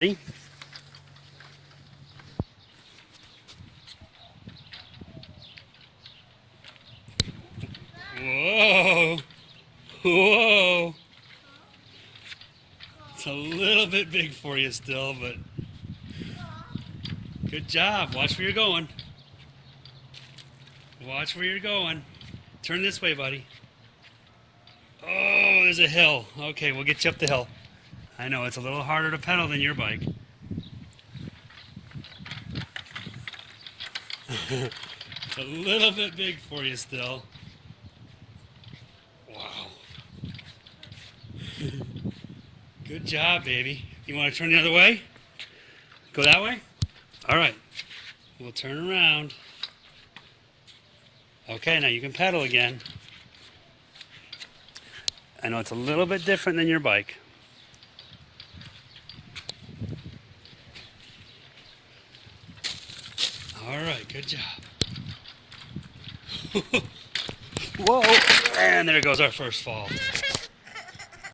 Ready? Whoa! Whoa! It's a little bit big for you still, but good job. Watch where you're going. Watch where you're going. Turn this way, buddy. Oh, there's a hill. Okay, we'll get you up the hill. I know, it's a little harder to pedal than your bike. It's a little bit big for you still. Wow. Good job, baby. You want to turn the other way? Go that way? All right. We'll turn around. Okay, now you can pedal again. I know it's a little bit different than your bike. All right, good job. Whoa, and there goes our first fall.